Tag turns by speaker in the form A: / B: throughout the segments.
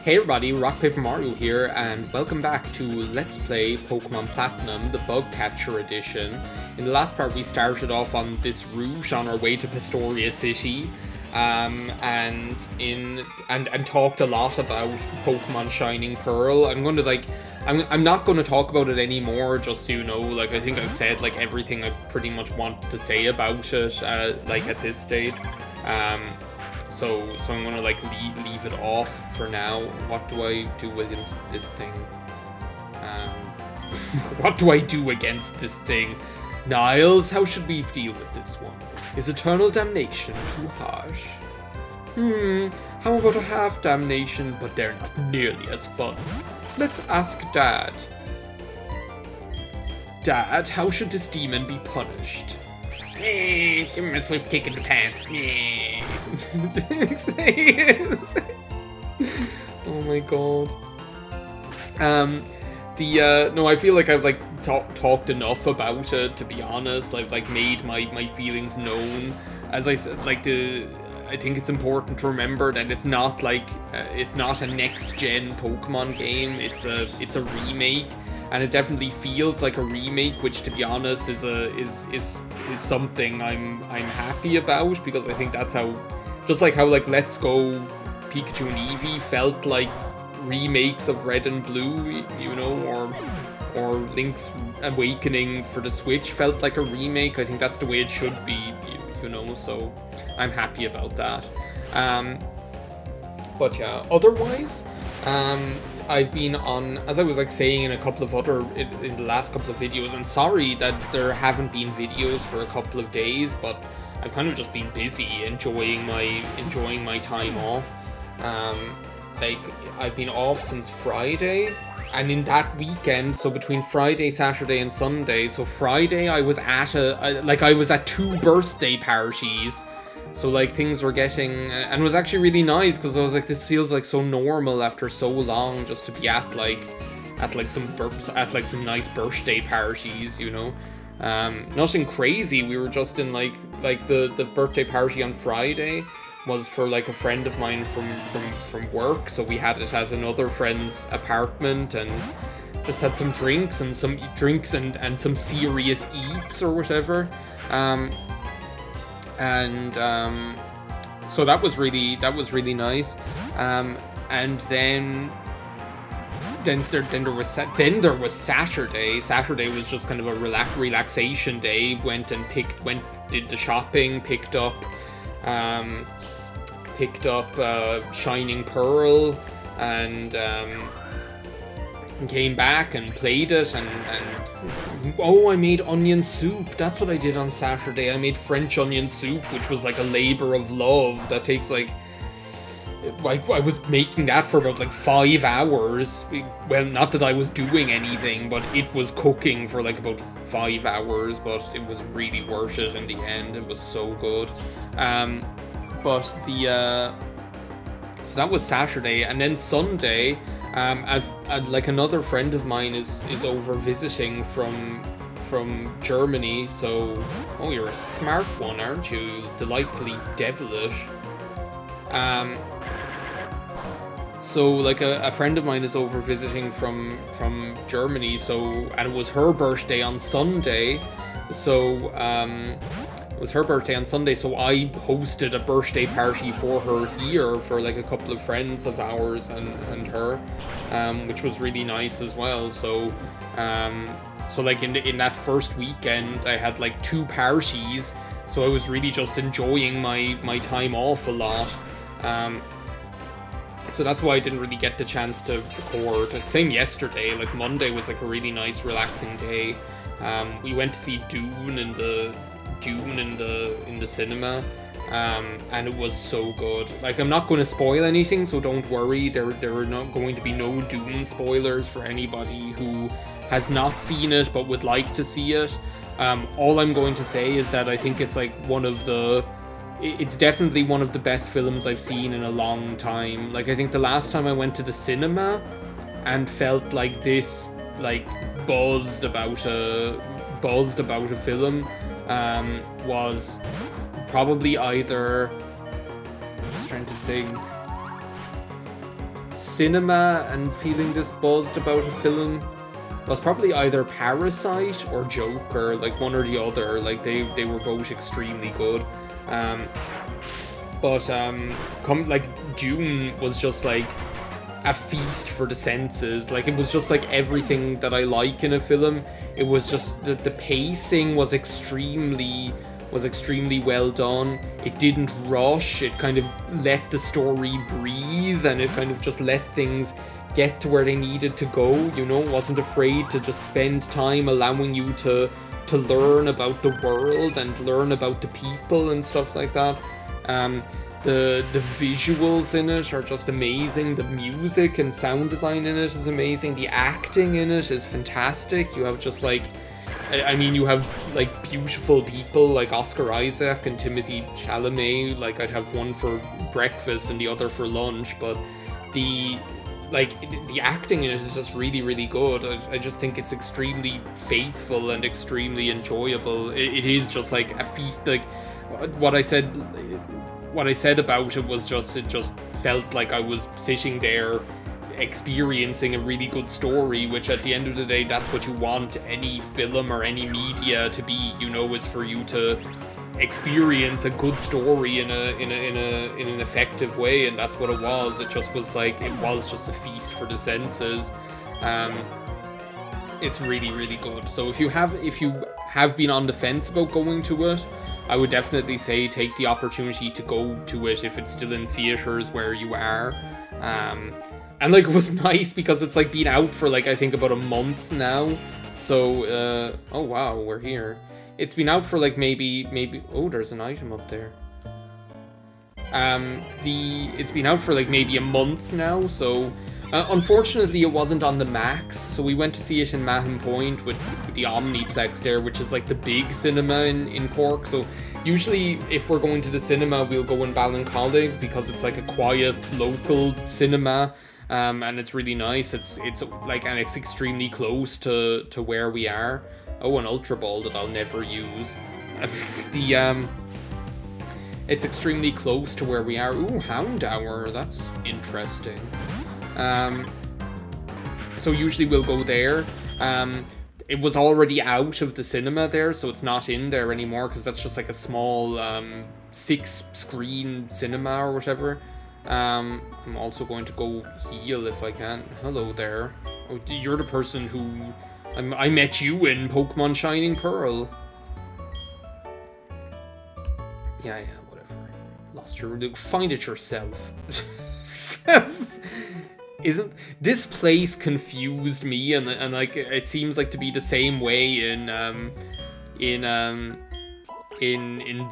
A: Hey everybody, RockPaperMario here, and welcome back to Let's Play Pokemon Platinum, the Bug Catcher Edition. In the last part we started off on this route on our way to Pastoria City, and talked a lot about Pokemon Shining Pearl. I'm not going to talk about it anymore, just so you know. Like, I think I've said like everything I pretty much want to say about it, like at this stage. So I'm gonna like leave it off for now. What do I do against this thing? What do I do against this thing? Niles, how should we deal with this one? Is eternal damnation too harsh? How about a half damnation, but they're not nearly as fun? Let's ask Dad. Dad, how should this demon be punished? Give him a swift kick in the pants. Oh my god. No, I feel like I've like talked enough about it, to be honest. I've like made my feelings known. As I said, like I think it's important to remember that it's not like it's not a next-gen Pokemon game. It's a remake. And it definitely feels like a remake, which, to be honest, is something I'm happy about, because I think that's how, just like how like Let's Go Pikachu and Eevee felt like remakes of Red and Blue, you know, or Link's Awakening for the Switch felt like a remake. I think that's the way it should be, you know. So I'm happy about that. But yeah, otherwise, I've been on, as I was like saying in a couple of other, in the last couple of videos, and sorry that there haven't been videos for a couple of days, but I've kind of just been busy enjoying my time off. Like, I've been off since Friday, and in that weekend, so between Friday, Saturday, and Sunday, so Friday I was at I was at 2 birthday parties. So like things were getting, and it was actually really nice, because I was like, this feels like so normal after so long, just to be at some nice birthday parties, you know. Nothing crazy. We were just in like the birthday party on Friday was for like a friend of mine from work, so we had it at another friend's apartment and just had some drinks and some serious eats or whatever. So that was really nice. And then there was Saturday. Saturday was just kind of a relaxation day. Did the shopping, picked up Shining Pearl, and came back and played it, and oh, I made onion soup. That's what I did on Saturday. I made French onion soup, which was like a labor of love. That takes like, I was making that for about like 5 hours. Well, not that I was doing anything, but it was cooking for like about 5 hours, but it was really worth it in the end. It was so good. So that was Saturday, and then Sunday, I've like another friend of mine is over visiting from Germany. So, oh, you're a smart one, aren't you? Delightfully devilish. So like a friend of mine is over visiting from Germany. So, and it was her birthday on Sunday. So it was her birthday on Sunday, so I hosted a birthday party for her here for like a couple of friends of ours and her, which was really nice as well. So so like in that first weekend I had like 2 parties, so I was really just enjoying my time off a lot. So that's why I didn't really get the chance to record. Same yesterday, like Monday was like a really nice relaxing day. We went to see Dune in the cinema, and it was so good. Like, I'm not going to spoil anything, so don't worry. There are not going to be no Dune spoilers for anybody who has not seen it but would like to see it. All I'm going to say is that I think it's like it's definitely one of the best films I've seen in a long time. Like, I think the last time I went to the cinema and felt like this, like buzzed about a film, was probably either, just trying to think, cinema and feeling this buzzed about a film was probably either Parasite or Joker, like one or the other. Like they were both extremely good. Like Dune was just like a feast for the senses. Like it was just like everything that I like in a film. It was just the pacing was extremely well done. It didn't rush. It kind of let the story breathe, and it kind of just let things get to where they needed to go. You know, it wasn't afraid to just spend time allowing you to learn about the world and learn about the people and stuff like that. The visuals in it are just amazing. The music and sound design in it is amazing. The acting in it is fantastic. You have just like, I mean, you have like beautiful people like Oscar Isaac and Timothée Chalamet. Like I'd have one for breakfast and the other for lunch, but the acting in it is just really, really good. I just think it's extremely faithful and extremely enjoyable. It is just like a feast. Like what I said about it was just, it just felt like I was sitting there experiencing a really good story, which at the end of the day, that's what you want any film or any media to be, you know, is for you to experience a good story in an effective way, and that's what it was. It just was like, it was just a feast for the senses. It's really, really good. So if you have been on the fence about going to it, I would definitely say take the opportunity to go to it if it's still in theaters where you are. And like, it was nice because it's like been out for like, I think about a month now. So oh wow, we're here. It's been out for like maybe oh, there's an item up there. It's been out for like maybe a month now, so unfortunately it wasn't on the Max, so we went to see it in Mahon Point with the Omniplex there, which is like the big cinema in Cork. So usually if we're going to the cinema, we'll go in Ballincollig because it's like a quiet local cinema. And it's really nice. It's like, and it's extremely close to where we are. Oh, an Ultra Ball that I'll never use. It's extremely close to where we are. Ooh, Hound Hour, that's interesting. So usually we'll go there. It was already out of the cinema there, so it's not in there anymore because that's just like a small 6-screen cinema or whatever. I'm also going to go heal if I can. Hello there. Oh, you're the person who I met you in Pokemon Shining Pearl. Yeah, whatever. Lost your... Find it yourself. Isn't... This place confused me, and like, it seems like to be the same way in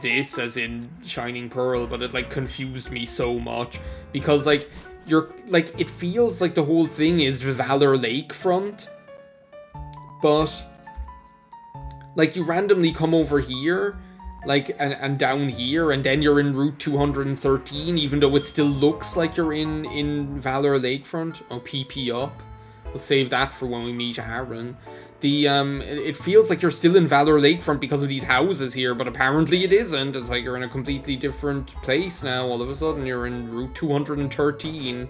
A: this as in Shining Pearl, but it like confused me so much because like you're like, it feels like the whole thing is Valor Lakefront, but like you randomly come over here like and down here, and then you're in Route 213, even though it still looks like you're in Valor Lakefront. Oh, PP up. We'll save that for when we meet Aaron. It feels like you're still in Valor Lakefront because of these houses here, but apparently it isn't. It's like you're in a completely different place now. All of a sudden, you're in Route 213.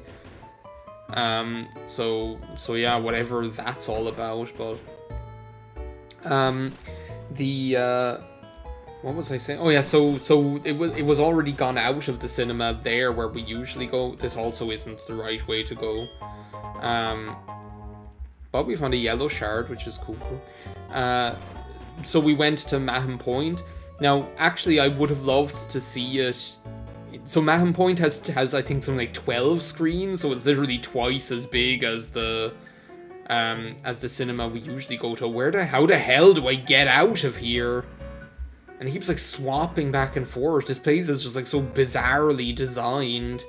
A: So yeah, whatever that's all about. But what was I saying? Oh yeah, so it was already gone out of the cinema there where we usually go. This also isn't the right way to go. But we found a yellow shard, which is cool. So we went to Mahon Point. Now, actually, I would have loved to see it. So Mahon Point has I think something like 12 screens, so it's literally twice as big as the cinema we usually go to. How the hell do I get out of here? And he keeps like swapping back and forth. This place is just like so bizarrely designed.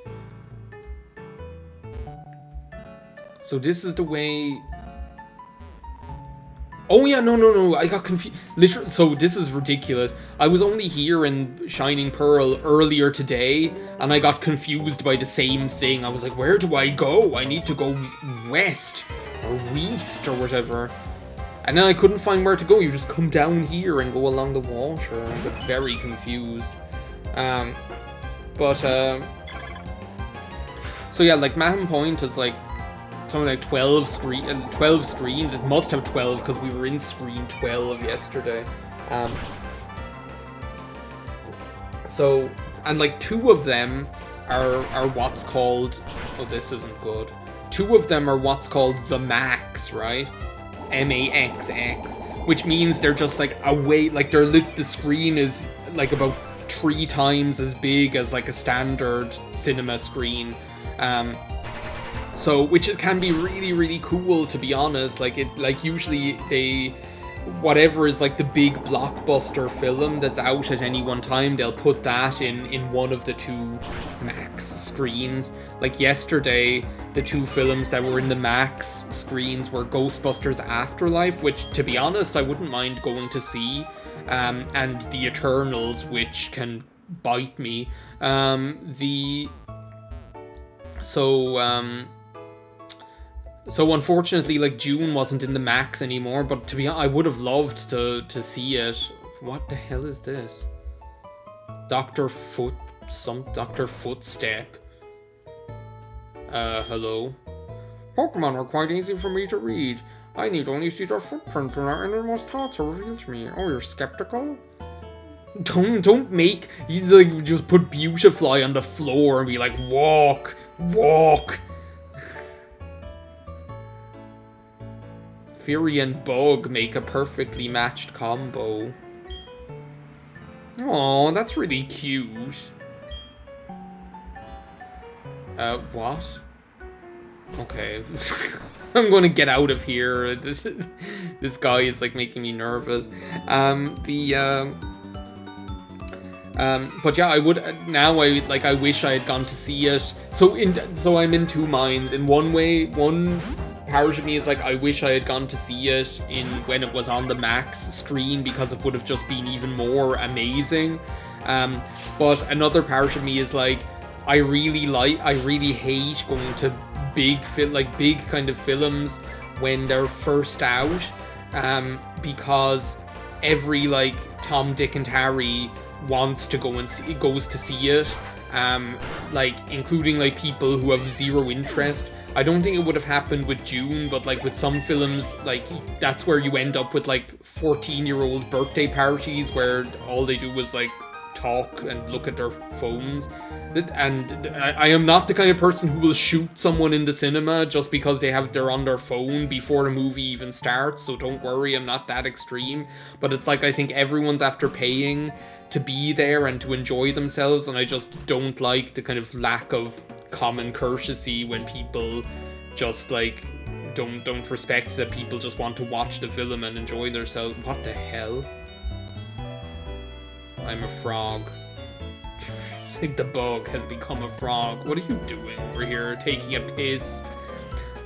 A: So this is the way... Oh yeah, no, I got confused. Literally, so this is ridiculous. I was only here in Shining Pearl earlier today, and I got confused by the same thing. I was like, where do I go? I need to go west, or west, or whatever. And then I couldn't find where to go. You just come down here and go along the water. I got very confused. So yeah, like Mahon Point is like something like 12 screens. It must have 12 because we were in screen 12 yesterday. So, and like 2 of them are what's called, oh, this isn't good. 2 of them are what's called the Max, right? MAXX, which means they're just like away, like the screen is like about 3 times as big as like a standard cinema screen. So, which can be really, really cool, to be honest. Like usually whatever is like the big blockbuster film that's out at any one time, they'll put that in one of the 2 Max screens. Like yesterday, the 2 films that were in the Max screens were Ghostbusters Afterlife, which, to be honest, I wouldn't mind going to see, and The Eternals, which can bite me. So unfortunately, like, June wasn't in the Max anymore, but to be honest, I would have loved to see it. What the hell is this? Dr. Footstep. Hello? Pokemon are quite easy for me to read. I need only see their footprints when our innermost thoughts are revealed to me. Oh, you're skeptical? Don't make, you like, just put Beautifly on the floor and be like, walk, walk. Fury and Bug make a perfectly matched combo. Oh, that's really cute. What? Okay. I'm gonna get out of here. This guy is like making me nervous. But yeah, I would now. I wish I had gone to see it. So I'm in 2 minds. In one way, one part of me is like, I wish I had gone to see it when it was on the Max screen, because it would have just been even more amazing. But another part of me is like, I really hate going to big kind of films when they're first out, because every like Tom, Dick, and Harry wants to goes to see it, like including like people who have 0 interest. I don't think it would have happened with June, but like with some films, like that's where you end up with like 14-year-old birthday parties where all they do is like talk and look at their phones. And I am not the kind of person who will shoot someone in the cinema just because they're on their phone before the movie even starts, so don't worry, I'm not that extreme. But it's like, I think everyone's after paying to be there and to enjoy themselves, and I just don't like the kind of lack of common courtesy when people just like don't respect that people just want to watch the film and enjoy themselves. What the hell? I'm a frog. It's like the bug has become a frog. What are you doing over here? Taking a piss?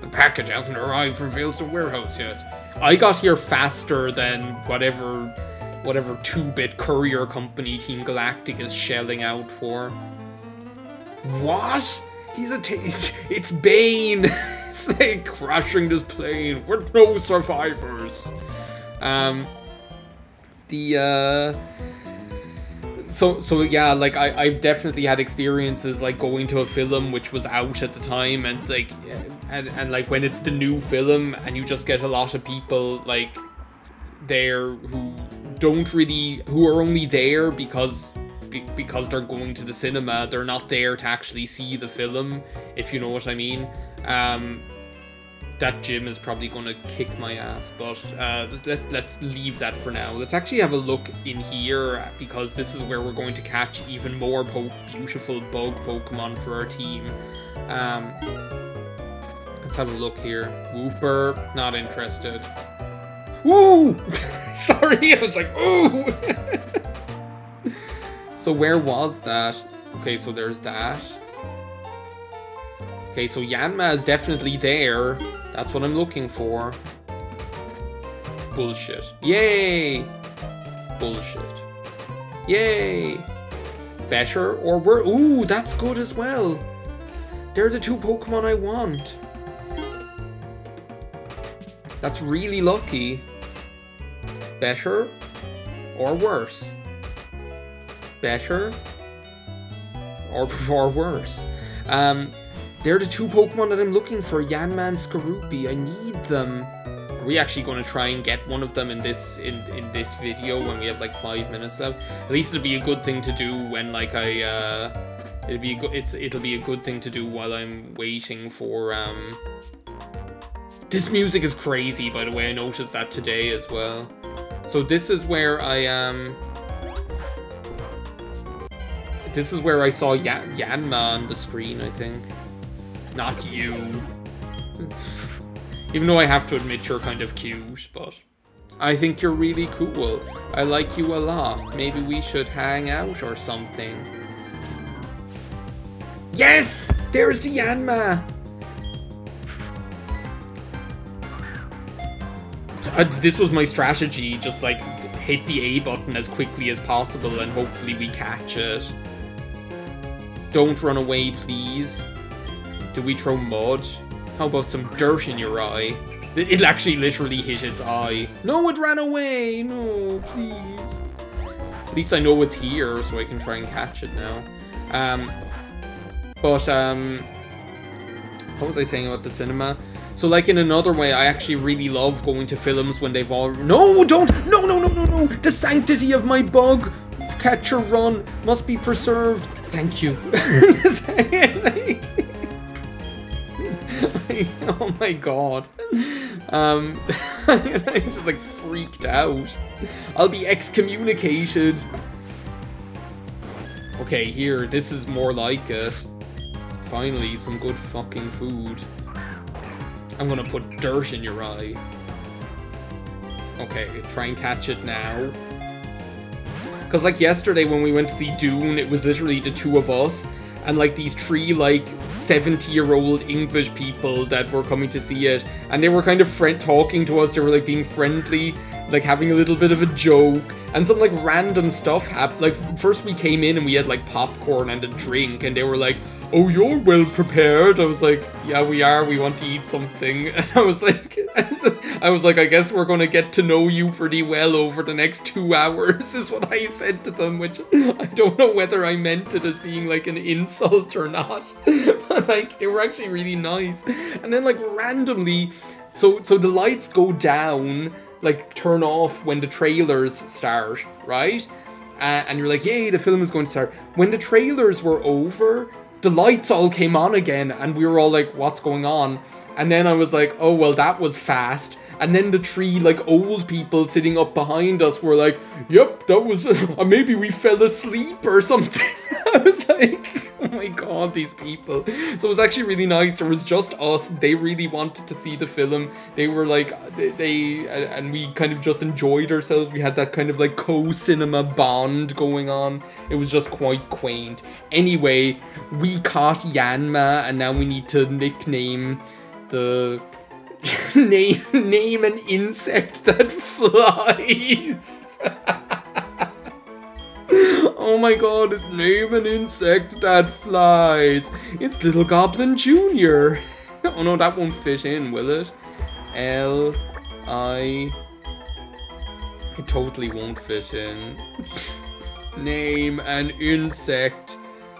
A: The package hasn't arrived from Vale's warehouse yet. I got here faster than whatever 2-bit courier company Team Galactic is shelling out for. What? It's Bane! It's like crashing this plane with no survivors. So yeah, like I've definitely had experiences like going to a film which was out at the time, and like and like when it's the new film and you just get a lot of people like there who are only there because they're going to the cinema. They're not there to actually see the film, if you know what I mean. That gym is probably going to kick my ass, but let's leave that for now. Let's actually have a look in here, because this is where we're going to catch even more beautiful bug Pokemon for our team. Let's have a look here. Wooper, not interested. Woo! Sorry, I was like, ooh! So where was that? Okay, so there's that. Okay, so Yanma is definitely there. That's what I'm looking for. Bullshit. Yay! Bullshit. Yay! Better or worse? Ooh, that's good as well. They're the 2 Pokemon I want. That's really lucky. Better or worse? Better or worse? They're the two Pokemon that I'm looking for, Yanma and Skorupi. I need them. Are we actually going to try and get one of them in this video when we have like 5 minutes left? At least it'll be a good thing to do when like it'll be a good thing to do while I'm waiting for This music is crazy, by the way. I noticed that today as well. So this is where I saw Yanma on the screen, I think. Not you. Even though I have to admit you're kind of cute, but I think you're really cool. I like you a lot. Maybe we should hang out or something. Yes! There's the Yanma! This was my strategy, just like hit the A button as quickly as possible and hopefully we catch it. Don't run away, please. Do we throw mud? How about some dirt in your eye? It actually literally hit its eye. No, it ran away! No, please. At least I know it's here, so I can try and catch it now. What was I saying about the cinema? So, like, in another way, I actually really love going to films when they've all... No, don't! No, no, no, no, no! The sanctity of my bug! Catch or run must be preserved. Thank you. Oh my god. I just like freaked out. I'll be excommunicated. Okay, here, this is more like it. Finally, some good fucking food. I'm gonna put dirt in your eye. Okay, try and catch it now. Because like yesterday when we went to see Dune, it was literally the two of us. And like these three like 70-year-old English people that were coming to see it. And they were kind of talking to us, they were like being friendly, like having a little bit of a joke. And some like random stuff happened. Like first we came in and we had like popcorn and a drink. And they were like, oh, you're well prepared. I was like, yeah, we are. We want to eat something. And I was like, I guess we're going to get to know you pretty well over the next 2 hours is what I said to them, which I don't know whether I meant it as being like an insult or not. But like, they were actually really nice. And then like randomly, so the lights go down, like turn off when the trailers start, right? And you're like, yay, the film is going to start. When the trailers were over, the lights all came on again, and we were all like, what's going on? And then I was like, oh, well, that was fast. And then the three, like, old people sitting up behind us were like, yep, that was, maybe we fell asleep or something. I was like, oh my god, these people. So it was actually really nice. There was just us. They really wanted to see the film. They were like, and we kind of just enjoyed ourselves. We had that kind of like co-cinema bond going on. It was just quite quaint. Anyway, we caught Yanma, and now we need to nickname the... name an insect that flies. Oh my god, it's name an insect that flies. It's Little Goblin Jr. Oh no, that won't fit in, will it? It totally won't fit in. Name an insect.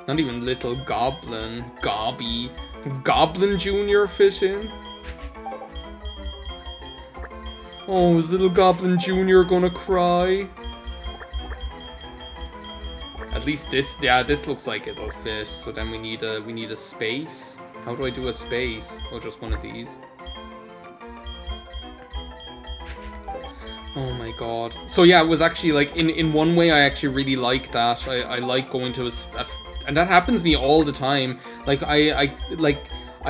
A: Not even Little Goblin. Gobby. Goblin Jr. fit in? Oh, is Little Goblin Jr. gonna cry? At least this, yeah, this looks like it'll fit. So then we need a space. How do I do a space? Oh, just one of these. Oh my god. So yeah, it was actually like, in one way I actually really like that. I like going to a and that happens to me all the time. Like I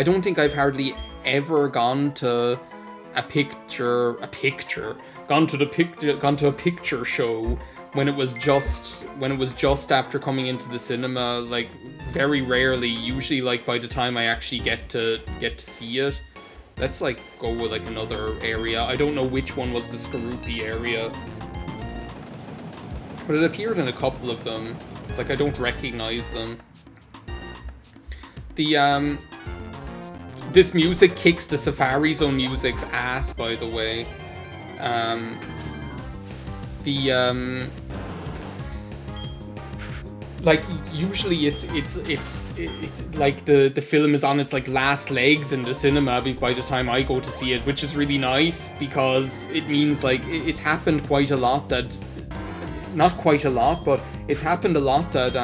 A: don't think I've hardly ever gone to a picture show when it was just after coming into the cinema. Like very rarely, usually like by the time I actually get to see it. Let's like go with like another area. I don't know which one was the Skorupi area, but it appeared in a couple of them. It's like I don't recognize them. The this music kicks the Safari Zone music's ass, by the way. like usually it's like the film is on its like last legs in the cinema by the time I go to see it, which is really nice because it means like it's happened quite a lot that, not quite a lot, but it's happened a lot that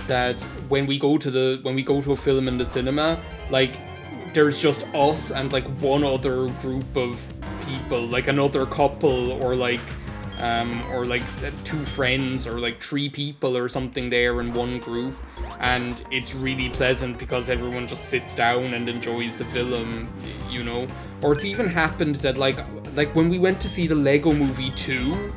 A: that when we go to a film in the cinema, like there's just us and like one other group of people, like another couple or like two friends or like 3 people or something there in one group, and it's really pleasant because everyone just sits down and enjoys the film, you know. Or it's even happened that like when we went to see the Lego Movie 2,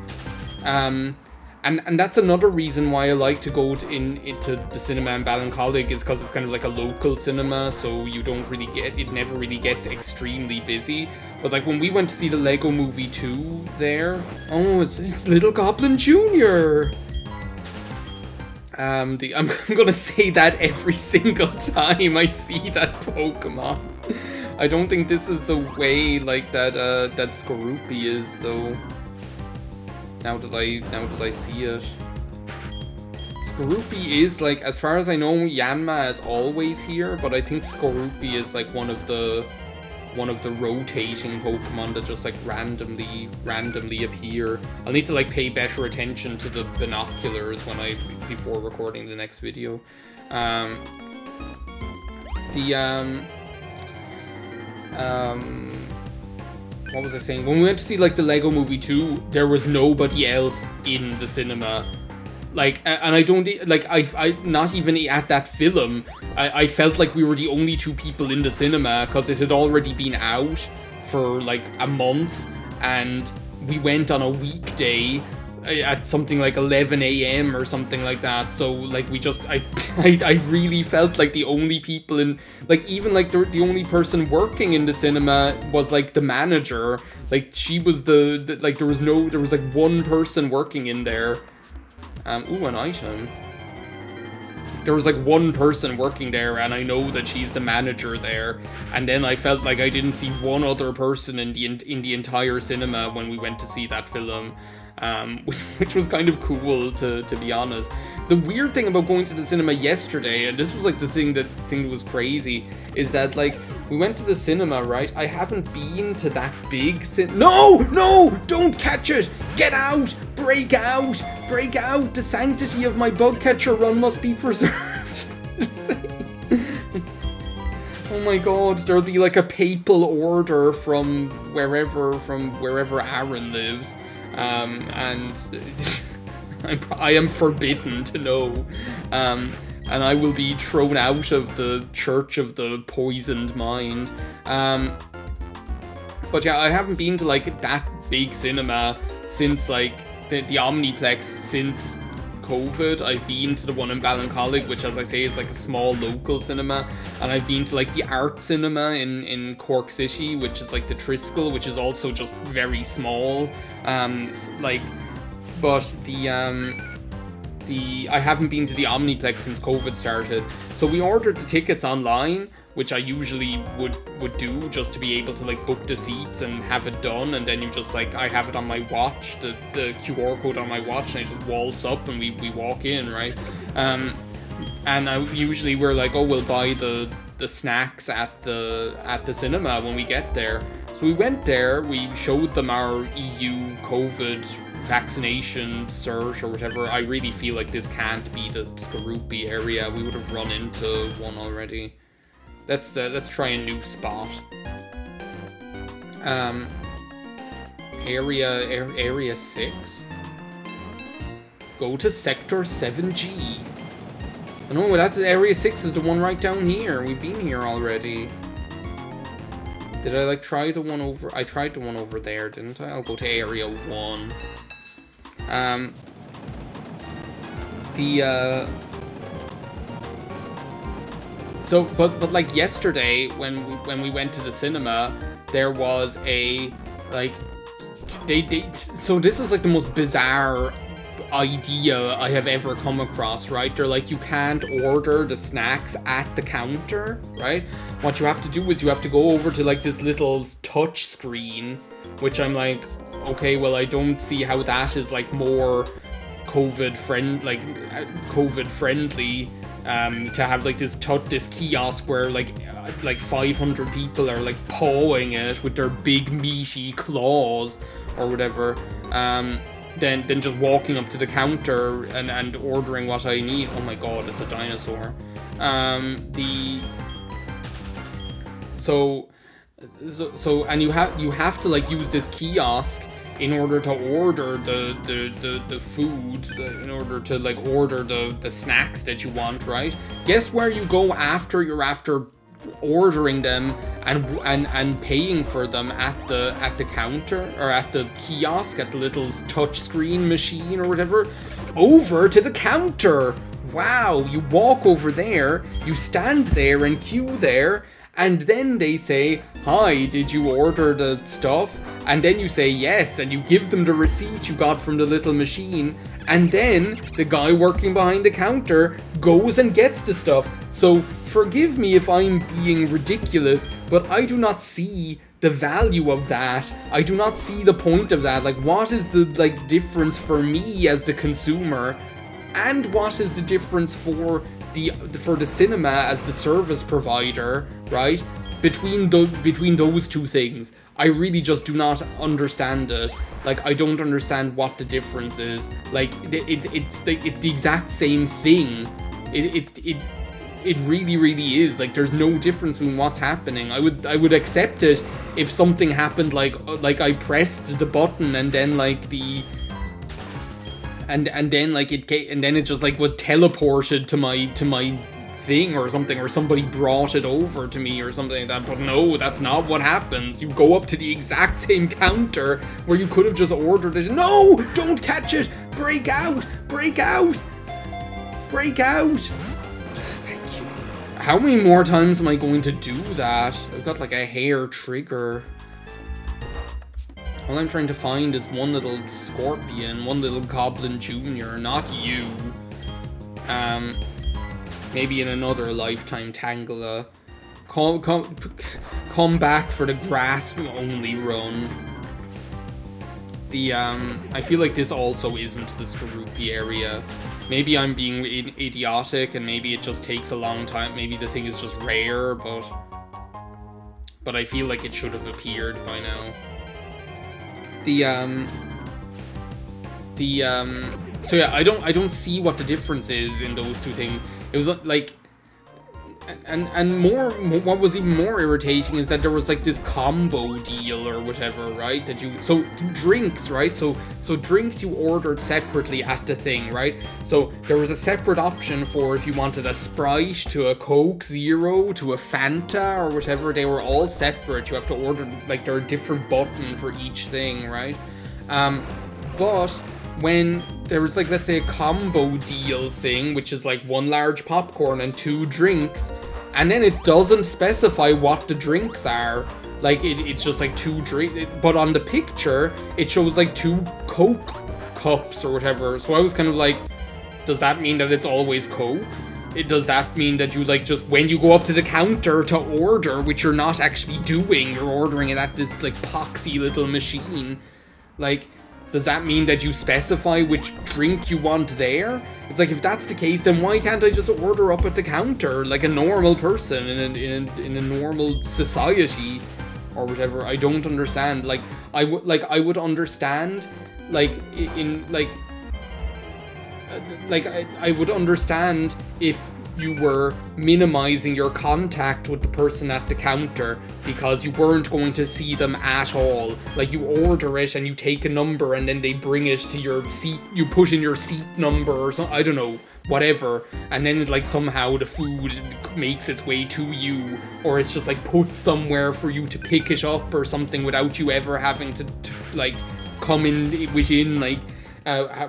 A: and that's another reason why I like to go into the cinema in Ballincollig, is because it's kind of like a local cinema, so you don't really it never really gets extremely busy. But like when we went to see the Lego Movie 2 there, oh, it's Little Goblin Jr. I'm gonna say that every single time I see that Pokemon. I don't think this is the way like that that Skorupi is though. Now that I see it, Skorupi is like, as far as I know, Yanma is always here, but I think Skorupi is like one of the rotating Pokemon that just like randomly appear. I'll need to like pay better attention to the binoculars before recording the next video. What was I saying? When we went to see like the Lego Movie 2, there was nobody else in the cinema. Like, and I don't, like, I not even at that film, I felt like we were the only 2 people in the cinema because it had already been out for like a month, and we went on a weekday at something like 11 AM or something like that. So like we just, I really felt like the only people in, like even like the only person working in the cinema was like the manager. Like she was the like there was like one person working in there. Ooh, an item. There was like one person working there, and I know that she's the manager there. And then I felt like I didn't see one other person in the entire cinema when we went to see that film, which was kind of cool to be honest. The weird thing about going to the cinema yesterday, and this was like the thing that was crazy, is that like we went to the cinema, right? I haven't been to that big No! Don't catch it! Get out! Break out! Break out! The sanctity of my bug catcher run must be preserved. Oh my god, there'll be like a papal order from wherever Aaron lives. And I am forbidden to know. And I will be thrown out of the Church of the Poisoned Mind. But yeah, I haven't been to like that big cinema since like the Omniplex since COVID. I've been to the one in Ballincollig, which as I say is like a small local cinema, and I've been to like the art cinema in Cork City, which is like the Triskel, which is also just very small. But I haven't been to the Omniplex since COVID started. So we ordered the tickets online, which I usually would do just to be able to like book the seats and have it done, and then you just like, I have it on my watch, the QR code on my watch, and I just waltz up and we walk in, right? And usually we're like, oh, we'll buy the snacks at the cinema when we get there. So we went there, we showed them our EU COVID vaccination cert or whatever. I really feel like this can't be the Skorupi area. We would have run into one already. Let's try a new spot. Area 6. Go to sector 7G. I know that's area 6 is the one right down here. We've been here already. Did I like try the one over? I tried the one over there, didn't I? I'll go to area 1. So, but like yesterday when we went to the cinema, there was a like so this is like the most bizarre idea I have ever come across, right? They're like, you can't order the snacks at the counter, right? What you have to do is you have to go over to like this little touch screen, which I'm like, okay, well, I don't see how that is like more COVID friendly, to have like this kiosk where like 500 people are like pawing it with their big meaty claws or whatever, than just walking up to the counter and ordering what I need. Oh my god, it's a dinosaur. And you have to like use this kiosk in order to order the food, in order to like order the snacks that you want, right? Guess where you go after you're after ordering them and paying for them at the counter, or at the kiosk, at the little touch screen machine or whatever? Over to the counter. Wow, you walk over there, you stand there and queue there, and then they say, "Hi, did you order the stuff?" And then you say yes, and you give them the receipt you got from the little machine, and then the guy working behind the counter goes and gets the stuff. So forgive me if I'm being ridiculous, but I do not see the value of that. I do not see the point of that. Like, what is the like difference for me as the consumer, and what is the difference for the cinema as the service provider, right? Between those two things, I really just do not understand it. Like, I don't understand what the difference is. Like, it's the exact same thing. It really is. Like, there's no difference between what's happening. I would accept it if something happened, like I pressed the button and then like and then like it came, and then it just like was teleported to my thing or something, or somebody brought it over to me or something like that. But no, that's not what happens. You go up to the exact same counter where you could have just ordered it. No, don't catch it. Break out, break out, break out. Thank you. How many more times am I going to do that? I've got like a hair trigger. All I'm trying to find is one little scorpion, one little goblin junior, not you. Maybe in another lifetime, Tangela. Come back for the grass-only run. I feel like this also isn't the Skorupi area. Maybe I'm being idiotic, and maybe it just takes a long time. Maybe the thing is just rare, but I feel like it should have appeared by now. So yeah, I don't see what the difference is in those two things. It was like, and more, what was even more irritating is that there was like this combo deal or whatever, right? That so drinks, right? So drinks you ordered separately at the thing, right? So there was a separate option for if you wanted a Sprite to a Coke Zero to a Fanta or whatever. They were all separate. You have to order, like, there are different buttons for each thing, right? But when there was, like, let's say a combo deal thing, which is like 1 large popcorn and 2 drinks, and then it doesn't specify what the drinks are. Like, it's just like 2 drinks, but on the picture it shows like 2 Coke cups or whatever. So I was kind of like, does that mean that it's always Coke? Does that mean that you, like, just when you go up to the counter to order, which you're not actually doing, you're ordering it at this like poxy little machine, like, does that mean that you specify which drink you want there? It's like, if that's the case, then why can't I just order up at the counter like a normal person in a normal society or whatever? I don't understand. Like, I would understand, like, I would understand if you were minimizing your contact with the person at the counter because you weren't going to see them at all. Like, you order it and you take a number and then they bring it to your seat, you put in your seat number or something, I don't know, whatever, and then like somehow the food makes its way to you, or it's just like put somewhere for you to pick it up or something without you ever having to like come in within like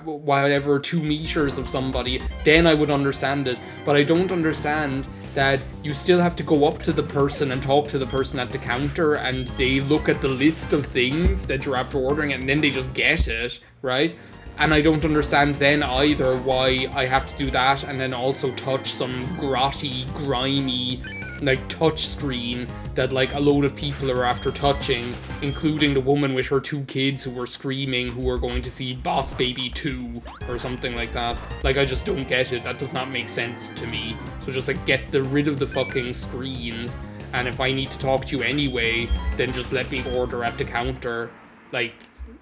A: whatever 2 meters of somebody. Then I would understand it. But I don't understand that you still have to go up to the person and talk to the person at the counter, and they look at the list of things that you're after ordering and then they just get it, right? And I don't understand then either why I have to do that and then also touch some grotty, grimy like touch screen that like a load of people are after touching, including the woman with her 2 kids who were screaming, who are going to see Boss Baby 2 or something like that. Like, I just don't get it. That does not make sense to me. So just like get rid of the fucking screens, and if I need to talk to you anyway, then just let me order at the counter. Like,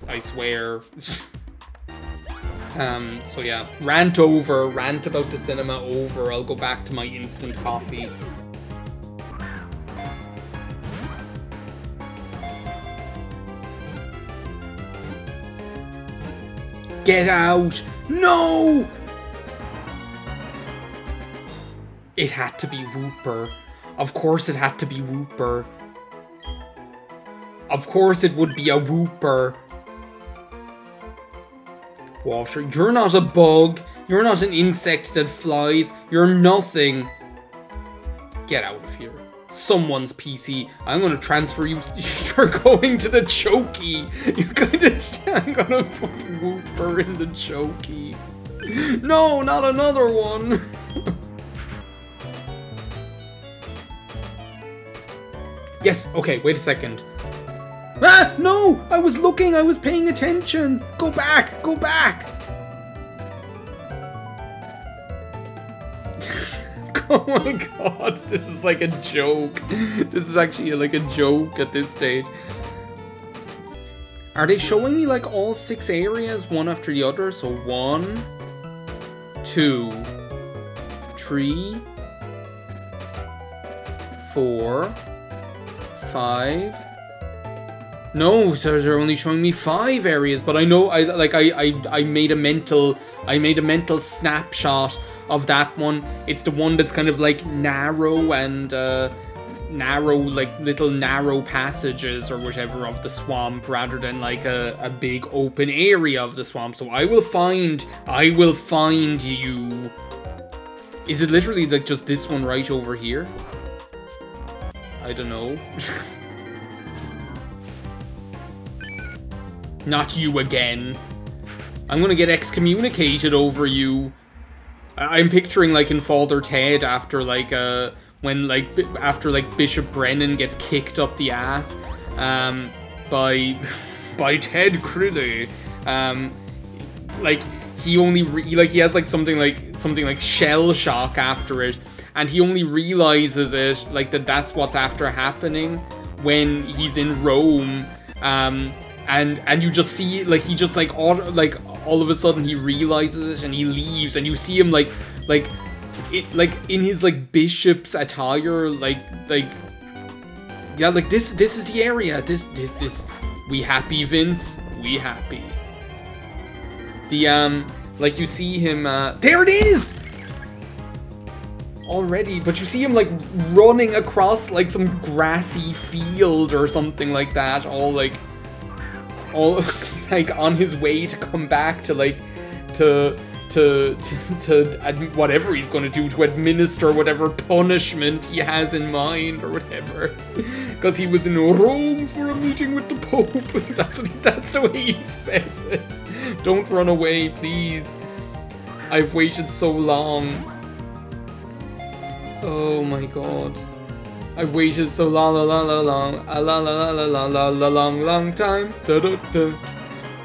A: I swear. So yeah, rant about the cinema over. I'll go back to my instant coffee. Get out! No! It had to be Whooper. Of course it had to be Whooper. Of course it would be a Whooper. Washer, you're not a bug. You're not an insect that flies. You're nothing. Get out of here. Someone's PC. I'm gonna transfer you. You're going to the chokey. I'm gonna put Whooper in the chokey. No, not another one. Yes, okay, wait a second. Ah, no! I was looking, I was paying attention! Go back, go back! Oh my god, this is like a joke. This is actually like a joke at this stage. Are they showing me like all 6 areas, one after the other? So 1, 2, 3, 4, 5. No, so they're only showing me 5 areas, but I know I made a mental snapshot of that one. It's the one that's kind of like narrow and narrow, like little narrow passages or whatever of the swamp, rather than like a big open area of the swamp. So I will find you. Is it literally like just this one right over here? I don't know. Not you again. I'm gonna get excommunicated over you. I'm picturing like in Father Ted after like after Bishop Brennan gets kicked up the ass by Ted Crilly. Like he has like something like shell shock after it, and he only realizes it like that's what's after happening when he's in Rome. And you just see like he just like all of a sudden he realizes it and he leaves, and you see him like in his like bishop's attire, like yeah, like this is the area. This we happy, Vince? We happy. The like you see him there it is! Already, but you see him like running across like some grassy field or something like that, all like on his way to come back to like to whatever he's going to do, to administer whatever punishment he has in mind or whatever, because he was in Rome for a meeting with the Pope. That's the way he says it. Don't run away, please. I've waited so long. Oh my god. I've waited so long, long time.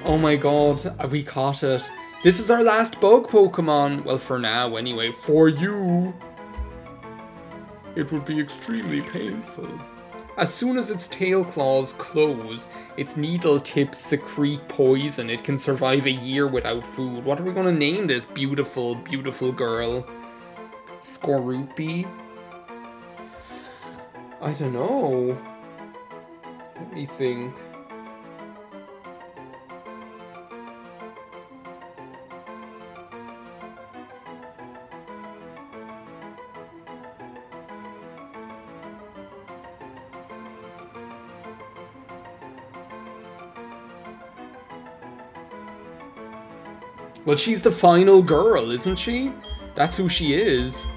A: Oh my god, we caught it. This is our last bug Pokemon. Well, for now, anyway. For you, it would be extremely painful. As soon as its tail claws close, its needle tips secrete poison. It can survive a year without food. What are we going to name this beautiful, beautiful girl? Skorupi? I don't know. Let me think. Well, she's the final girl, isn't she? That's who she is.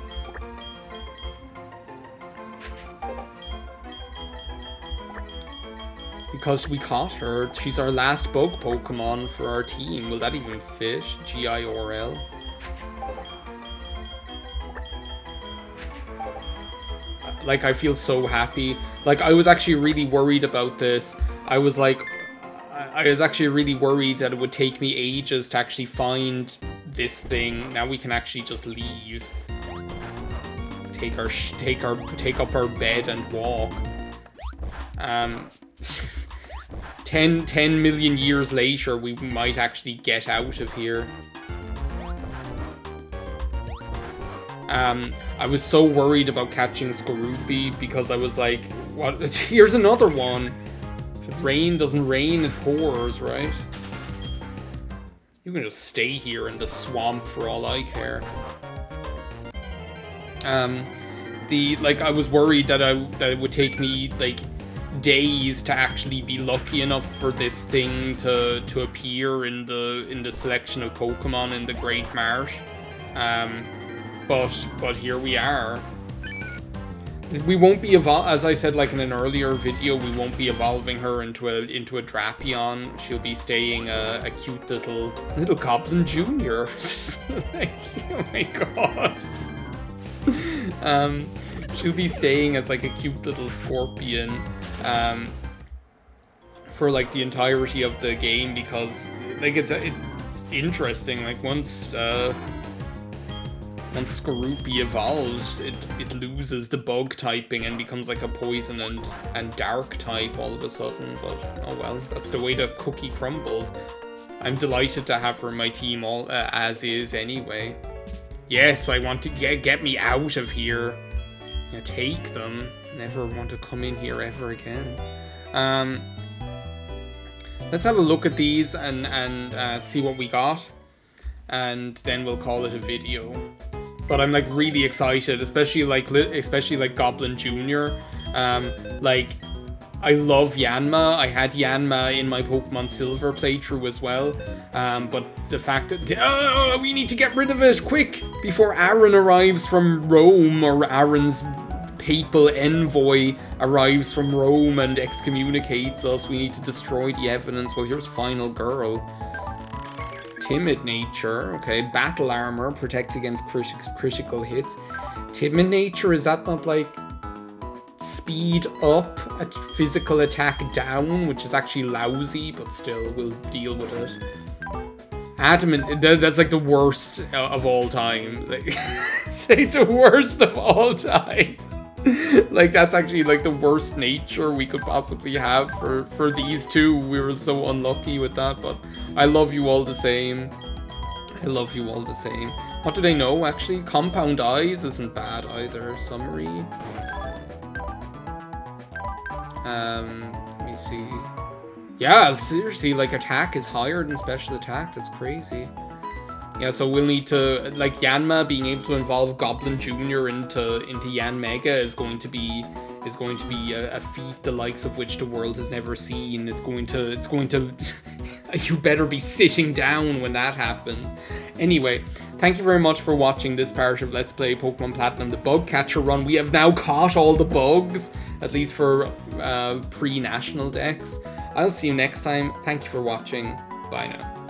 A: Because we caught her. She's our last bug Pokemon for our team. Will that even fit? GIRL. like, I feel so happy. Like, I was actually really worried about this. I was actually really worried that it would take me ages to actually find this thing. Now we can actually just leave. Take up our bed and walk. 10 million years later, we might actually get out of here. I was so worried about catching Skorupi because I was like, what? Here's another one. If it doesn't rain, it pours, right? You can just stay here in the swamp for all I care. I was worried that it would take me like days to actually be lucky enough for this thing to appear in the selection of Pokemon in the Great Marsh. But here we are. We won't be as I said, like in an earlier video, we won't be evolving her into a Drapion. She'll be staying a cute little Goblin Junior. Like, oh my god. She'll be staying as like a cute little Scorpion for like the entirety of the game, because like it's interesting. Like once Skorupi evolves, it loses the bug typing and becomes like a poison and dark type all of a sudden. But oh well, that's the way the cookie crumbles. I'm delighted to have her in my team all as is anyway. Yes, I want to get me out of here. Yeah, take them. Never want to come in here ever again. Let's have a look at these and see what we got, and then we'll call it a video. But I'm like really excited, especially like Goblin Junior. Like, I love Yanma. I had Yanma in my Pokemon Silver playthrough as well. But the fact that we need to get rid of it quick before Aaron arrives from Rome, or Aaron's papal envoy arrives from Rome and excommunicates us. We need to destroy the evidence. Well, here's Final Girl. Timid nature, okay. Battle armor, protect against critical hits. Timid nature, is that not like speed up, a physical attack down, which is actually lousy, but still, we'll deal with it. Adamant, that's like the worst of all time. Like, say the worst of all time. Like, that's actually like the worst nature we could possibly have for these two. We were so unlucky with that, but I love you all the same. I love you all the same. What do they know, actually? Compound Eyes isn't bad either. Summary. Let me see. Yeah, seriously, like, attack is higher than special attack. That's crazy. Yeah, so we'll need to, like, Yanma being able to involve Goblin Junior into Yanmega is going to be a feat the likes of which the world has never seen. It's going to you better be sitting down when that happens. Anyway, thank you very much for watching this part of Let's Play Pokemon Platinum, the Bug Catcher run. We have now caught all the bugs, at least for pre-national decks. I'll see you next time. Thank you for watching. Bye now.